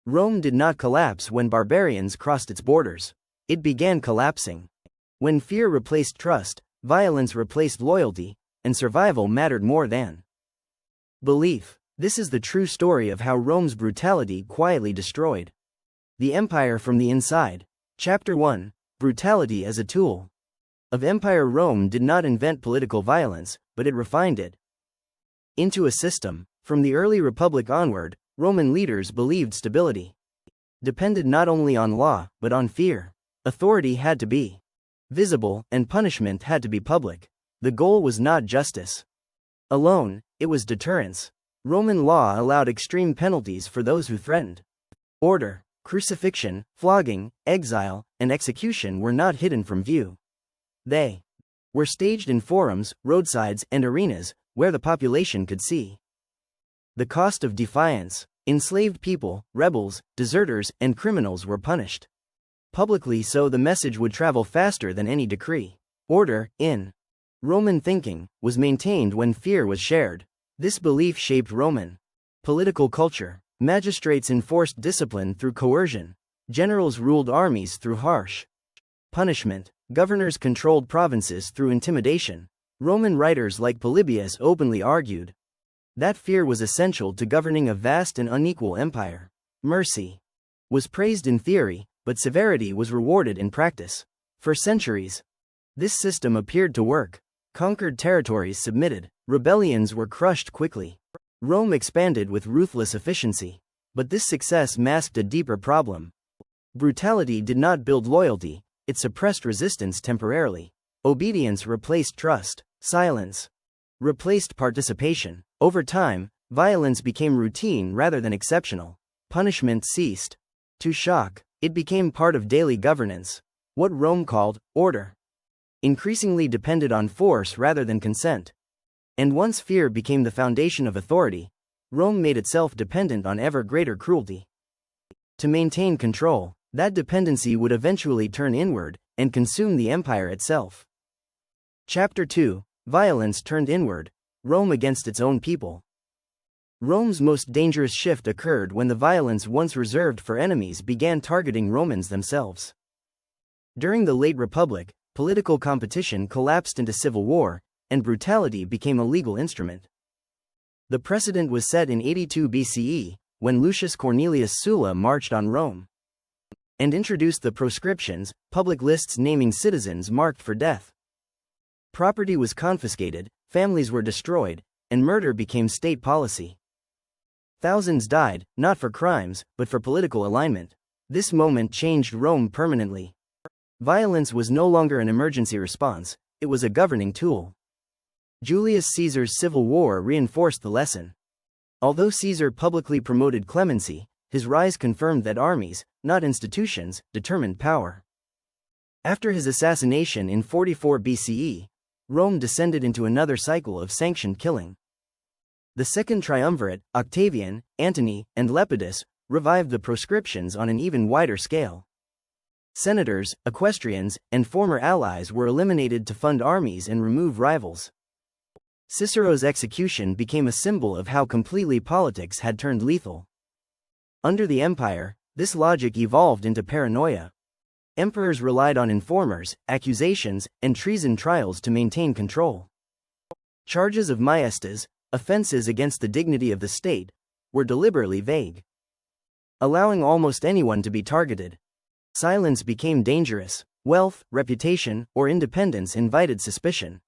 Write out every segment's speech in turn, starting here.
Rome did not collapse when barbarians crossed its borders. It began collapsing when fear replaced trust, violence replaced loyalty, and survival mattered more than belief. This is the true story of how Rome's brutality quietly destroyed the empire from the inside. Chapter 1: Brutality as a Tool of Empire. Rome did not invent political violence, but it refined it into a system. From the early republic onward, Roman leaders believed stability depended not only on law, but on fear. Authority had to be visible, and punishment had to be public. The goal was not justice alone, it was deterrence. Roman law allowed extreme penalties for those who threatened order. Crucifixion, flogging, exile, and execution were not hidden from view. They were staged in forums, roadsides, and arenas, where the population could see the cost of defiance. Enslaved people, rebels, deserters, and criminals were punished publicly so the message would travel faster than any decree. Order, in Roman thinking, was maintained when fear was shared. This belief shaped Roman political culture. Magistrates enforced discipline through coercion. Generals ruled armies through harsh punishment. Governors controlled provinces through intimidation. Roman writers like Polybius openly argued that fear was essential to governing a vast and unequal empire. Mercy was praised in theory, but severity was rewarded in practice. For centuries, this system appeared to work. Conquered territories submitted. Rebellions were crushed quickly. Rome expanded with ruthless efficiency. But this success masked a deeper problem. Brutality did not build loyalty, it suppressed resistance temporarily. Obedience replaced trust. Silence replaced participation. Over time, violence became routine rather than exceptional. Punishment ceased to shock. It became part of daily governance. What Rome called order increasingly depended on force rather than consent. And once fear became the foundation of authority, Rome made itself dependent on ever greater cruelty. To maintain control, that dependency would eventually turn inward and consume the empire itself. Chapter 2: Violence Turned Inward. Rome against its own people. Rome's most dangerous shift occurred when the violence once reserved for enemies began targeting Romans themselves. During the late Republic, political competition collapsed into civil war, and brutality became a legal instrument. The precedent was set in 82 BCE, when Lucius Cornelius Sulla marched on Rome and introduced the proscriptions, public lists naming citizens marked for death. Property was confiscated, families were destroyed, and murder became state policy. Thousands died, not for crimes, but for political alignment. This moment changed Rome permanently. Violence was no longer an emergency response, it was a governing tool. Julius Caesar's civil war reinforced the lesson. Although Caesar publicly promoted clemency, his rise confirmed that armies, not institutions, determined power. After his assassination in 44 BCE, Rome descended into another cycle of sanctioned killing. The Second Triumvirate, Octavian, Antony, and Lepidus, revived the proscriptions on an even wider scale. Senators, equestrians, and former allies were eliminated to fund armies and remove rivals. Cicero's execution became a symbol of how completely politics had turned lethal. Under the empire, this logic evolved into paranoia. Emperors relied on informers, accusations, and treason trials to maintain control. Charges of maiestas, offenses against the dignity of the state, were deliberately vague, allowing almost anyone to be targeted. Silence became dangerous. Wealth, reputation, or independence invited suspicion.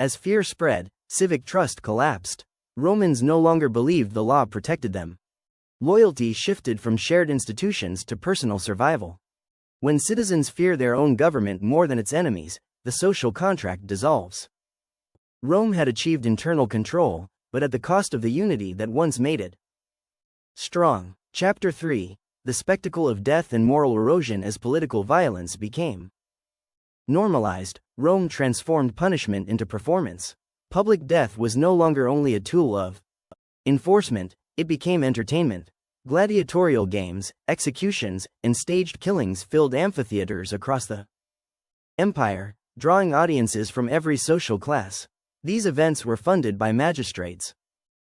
As fear spread, civic trust collapsed. Romans no longer believed the law protected them. Loyalty shifted from shared institutions to personal survival. When citizens fear their own government more than its enemies, the social contract dissolves. Rome had achieved internal control, but at the cost of the unity that once made it strong. Chapter 3: The Spectacle of Death and Moral Erosion. As political violence became normalized, Rome transformed punishment into performance. Public death was no longer only a tool of enforcement, it became entertainment. Gladiatorial games, executions, and staged killings filled amphitheaters across the empire, drawing audiences from every social class. These events were funded by magistrates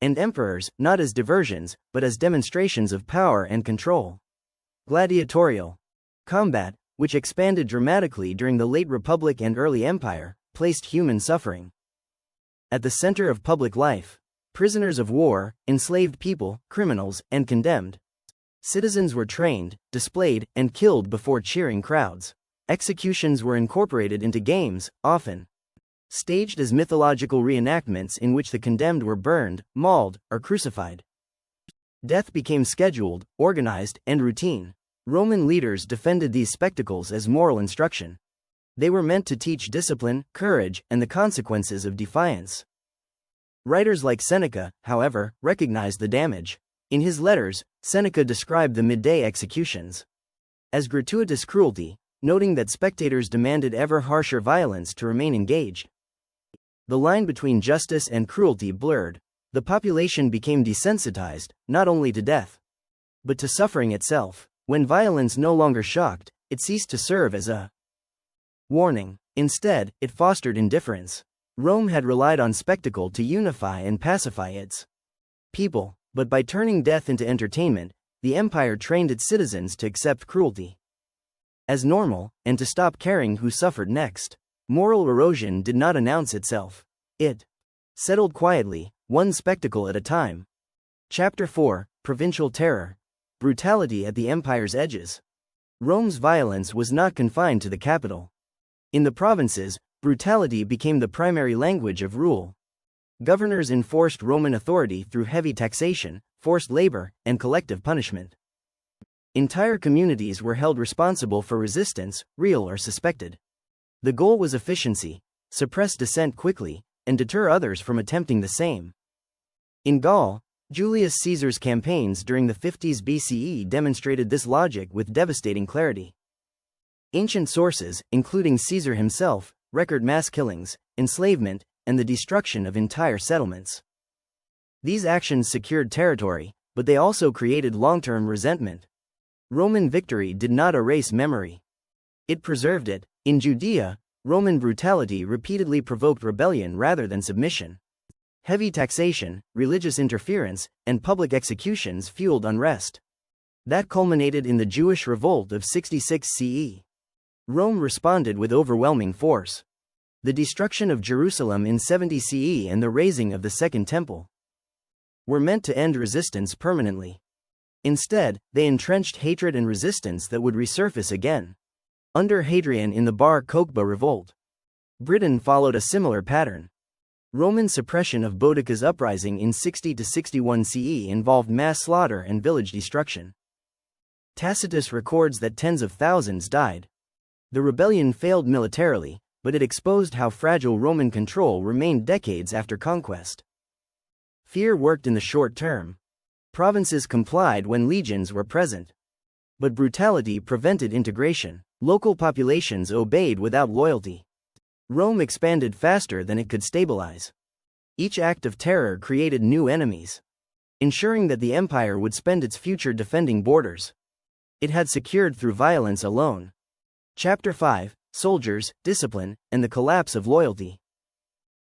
and emperors, not as diversions, but as demonstrations of power and control. Gladiatorial combat, which expanded dramatically during the late Republic and early Empire, placed human suffering at the center of public life. Prisoners of war, enslaved people, criminals, and condemned citizens were trained, displayed, and killed before cheering crowds. Executions were incorporated into games, often staged as mythological reenactments in which the condemned were burned, mauled, or crucified. Death became scheduled, organized, and routine. Roman leaders defended these spectacles as moral instruction. They were meant to teach discipline, courage, and the consequences of defiance. Writers like Seneca, however, recognized the damage. In his letters, Seneca described the midday executions as gratuitous cruelty, noting that spectators demanded ever harsher violence to remain engaged. The line between justice and cruelty blurred. The population became desensitized, not only to death, but to suffering itself. When violence no longer shocked, it ceased to serve as a warning. Instead, it fostered indifference. Rome had relied on spectacle to unify and pacify its people, but by turning death into entertainment, the empire trained its citizens to accept cruelty as normal, and to stop caring who suffered next. Moral erosion did not announce itself. It settled quietly, one spectacle at a time. Chapter 4: Provincial Terror. Brutality at the empire's edges. Rome's violence was not confined to the capital. In the provinces, brutality became the primary language of rule. Governors enforced Roman authority through heavy taxation, forced labor, and collective punishment. Entire communities were held responsible for resistance, real or suspected. The goal was efficiency: suppress dissent quickly, and deter others from attempting the same. In Gaul, Julius Caesar's campaigns during the 50s BCE demonstrated this logic with devastating clarity. Ancient sources, including Caesar himself, record mass killings, enslavement, and the destruction of entire settlements. These actions secured territory, but they also created long-term resentment. Roman victory did not erase memory. It preserved it. In Judea, Roman brutality repeatedly provoked rebellion rather than submission. Heavy taxation, religious interference, and public executions fueled unrest. That culminated in the Jewish revolt of 66 CE. Rome responded with overwhelming force. The destruction of Jerusalem in 70 CE and the raising of the Second Temple were meant to end resistance permanently. Instead, they entrenched hatred and resistance that would resurface again. Under Hadrian in the Bar Kokhba revolt, Britain followed a similar pattern. Roman suppression of Boudicca's uprising in 60 to 61 CE involved mass slaughter and village destruction. Tacitus records that tens of thousands died. The rebellion failed militarily, but it exposed how fragile Roman control remained decades after conquest. Fear worked in the short term. Provinces complied when legions were present. But brutality prevented integration. Local populations obeyed without loyalty. Rome expanded faster than it could stabilize. Each act of terror created new enemies, ensuring that the empire would spend its future defending borders it had secured through violence alone. Chapter 5: Soldiers, Discipline, and the Collapse of Loyalty.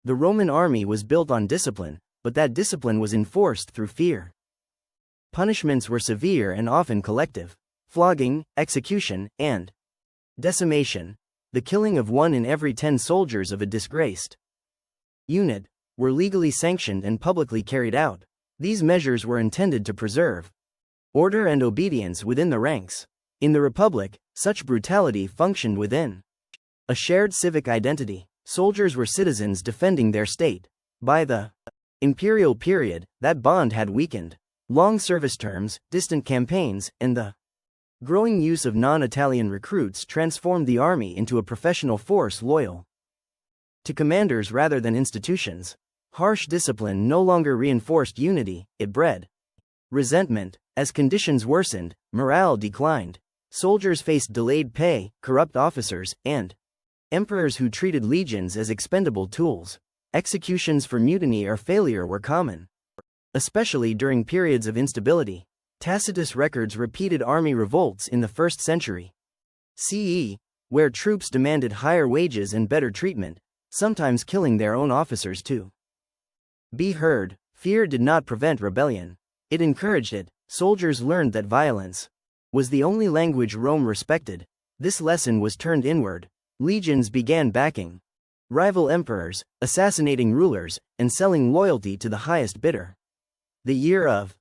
The Roman army was built on discipline, but that discipline was enforced through fear. Punishments were severe and often collective. Flogging, execution, and decimation, the killing of 1 in every 10 soldiers of a disgraced unit, were legally sanctioned and publicly carried out. These measures were intended to preserve order and obedience within the ranks. In the Republic, such brutality functioned within a shared civic identity. Soldiers were citizens defending their state. By the imperial period, that bond had weakened. Long service terms, distant campaigns, and the growing use of non-Italian recruits transformed the army into a professional force loyal to commanders rather than institutions. Harsh discipline no longer reinforced unity, it bred resentment. As conditions worsened, morale declined. Soldiers faced delayed pay, corrupt officers, and emperors who treated legions as expendable tools. Executions for mutiny or failure were common, especially during periods of instability. Tacitus records repeated army revolts in the 1st century CE, where troops demanded higher wages and better treatment, sometimes killing their own officers to be heard. Fear did not prevent rebellion. It encouraged it. Soldiers learned that violence was the only language Rome respected. This lesson was turned inward. Legions began backing rival emperors, assassinating rulers, and selling loyalty to the highest bidder. The year of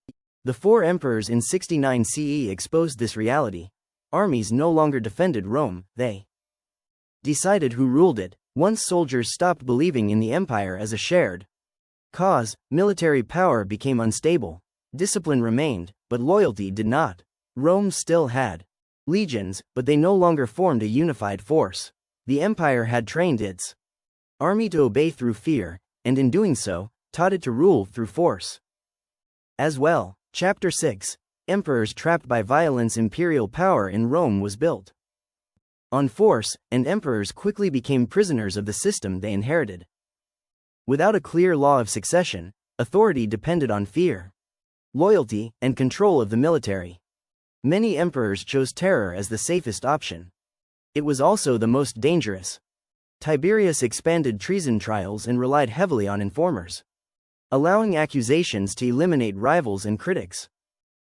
the four emperors in 69 CE exposed this reality. Armies no longer defended Rome, they decided who ruled it. Once soldiers stopped believing in the empire as a shared cause, military power became unstable. Discipline remained, but loyalty did not. Rome still had legions, but they no longer formed a unified force. The empire had trained its army to obey through fear, and in doing so, taught it to rule through force. As well, Chapter 6, Emperors trapped by violence. Imperial power in Rome was built on force, and emperors quickly became prisoners of the system they inherited. Without a clear law of succession, authority depended on fear, loyalty, and control of the military. Many emperors chose terror as the safest option. It was also the most dangerous. Tiberius expanded treason trials and relied heavily on informers, allowing accusations to eliminate rivals and critics.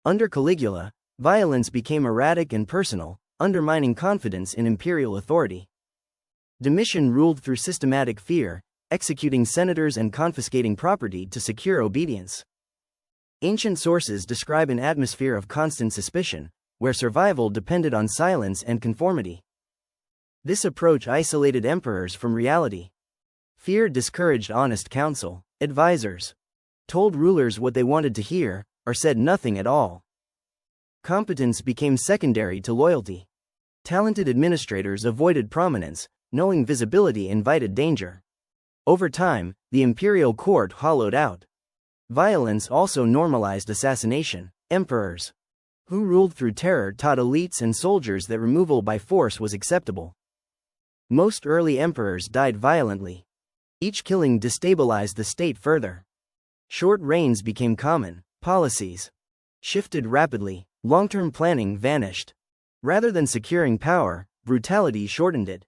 Under Caligula, violence became erratic and personal, undermining confidence in imperial authority. Domitian ruled through systematic fear, executing senators and confiscating property to secure obedience. Ancient sources describe an atmosphere of constant suspicion, where survival depended on silence and conformity. This approach isolated emperors from reality. Fear discouraged honest counsel. Advisors told rulers what they wanted to hear, or said nothing at all. Competence became secondary to loyalty. Talented administrators avoided prominence, knowing visibility invited danger. Over time, the imperial court hollowed out. Violence also normalized assassination. Emperors who ruled through terror taught elites and soldiers that removal by force was acceptable. Most early emperors died violently. Each killing destabilized the state further. Short reigns became common. Policies shifted rapidly. Long-term planning vanished. Rather than securing power, brutality shortened it.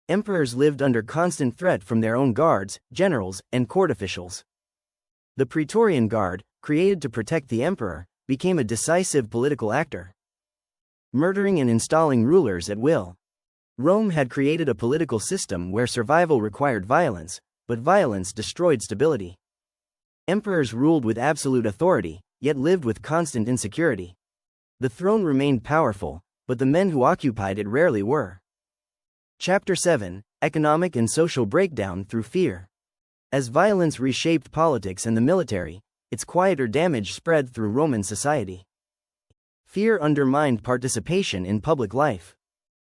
Emperors lived under constant threat from their own guards, generals, and court officials. The Praetorian Guard, created to protect the emperor, became a decisive political actor, murdering and installing rulers at will. Rome had created a political system where survival required violence, but violence destroyed stability. Emperors ruled with absolute authority, yet lived with constant insecurity. The throne remained powerful, but the men who occupied it rarely were. Chapter 7, Economic and Social Breakdown Through Fear. As violence reshaped politics and the military, its quieter damage spread through Roman society. Fear undermined participation in public life.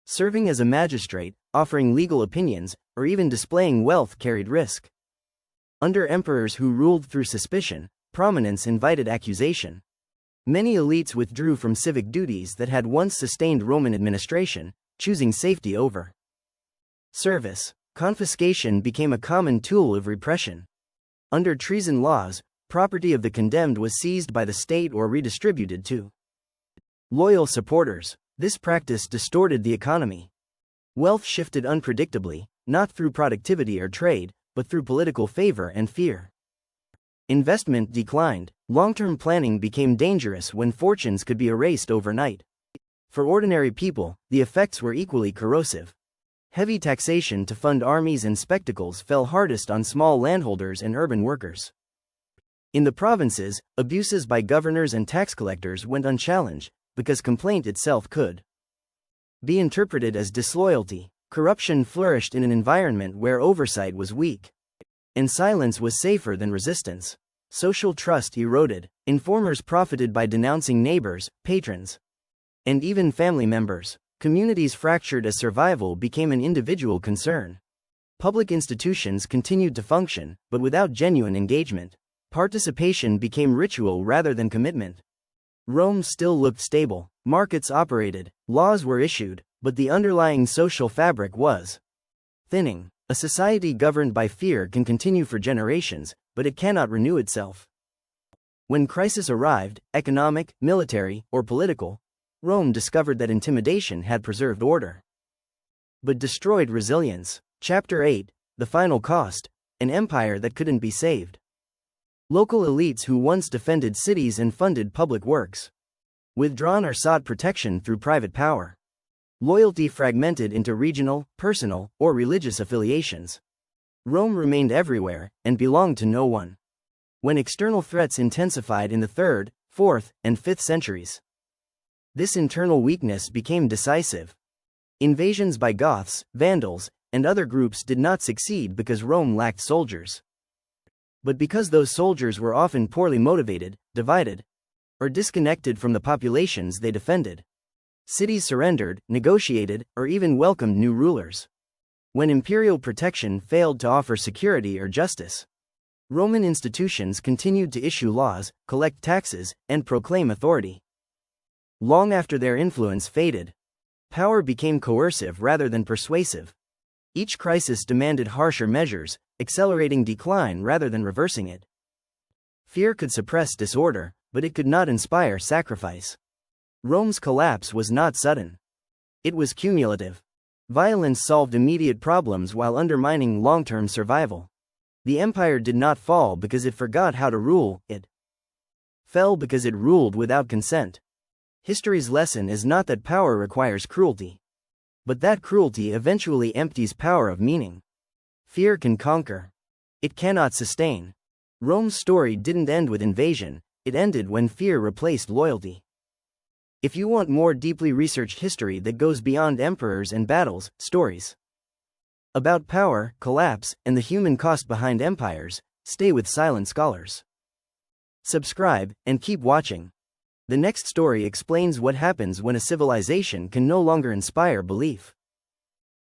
Serving as a magistrate, offering legal opinions, or even displaying wealth carried risk. Under emperors who ruled through suspicion, prominence invited accusation. Many elites withdrew from civic duties that had once sustained Roman administration, choosing safety over service. Confiscation became a common tool of repression. Under treason laws, property of the condemned was seized by the state or redistributed to loyal supporters. This practice distorted the economy. Wealth shifted unpredictably, not through productivity or trade, but through political favor and fear. Investment declined. Long-term planning became dangerous when fortunes could be erased overnight. For ordinary people, the effects were equally corrosive. Heavy taxation to fund armies and spectacles fell hardest on small landholders and urban workers. In the provinces, abuses by governors and tax collectors went unchallenged, because complaint itself could be interpreted as disloyalty. Corruption flourished in an environment where oversight was weak, and silence was safer than resistance. Social trust eroded. Informers profited by denouncing neighbors, patrons, and even family members. Communities fractured as survival became an individual concern. Public institutions continued to function, but without genuine engagement. Participation became ritual rather than commitment. Rome still looked stable. Markets operated, laws were issued, but the underlying social fabric was thinning. A society governed by fear can continue for generations, but it cannot renew itself. When crisis arrived, economic, military, or political, Rome discovered that intimidation had preserved order, but destroyed resilience. Chapter 8, The Final Cost, an empire that couldn't be saved. Local elites who once defended cities and funded public works withdrawn or sought protection through private power. Loyalty fragmented into regional, personal, or religious affiliations. Rome remained everywhere and belonged to no one. When external threats intensified in the 3rd, 4th, and 5th centuries, this internal weakness became decisive. Invasions by Goths, Vandals, and other groups did not succeed because Rome lacked soldiers, but because those soldiers were often poorly motivated, divided, or disconnected from the populations they defended. Cities surrendered, negotiated, or even welcomed new rulers. When imperial protection failed to offer security or justice, Roman institutions continued to issue laws, collect taxes, and proclaim authority. Long after their influence faded, power became coercive rather than persuasive. Each crisis demanded harsher measures, accelerating decline rather than reversing it. Fear could suppress disorder, but it could not inspire sacrifice. Rome's collapse was not sudden. It was cumulative. Violence solved immediate problems while undermining long-term survival. The empire did not fall because it forgot how to rule, it fell because it ruled without consent. History's lesson is not that power requires cruelty, but that cruelty eventually empties power of meaning. Fear can conquer. It cannot sustain. Rome's story didn't end with invasion, it ended when fear replaced loyalty. If you want more deeply researched history that goes beyond emperors and battles, stories about power, collapse, and the human cost behind empires, stay with Silent Scholars. Subscribe, and keep watching. The next story explains what happens when a civilization can no longer inspire belief.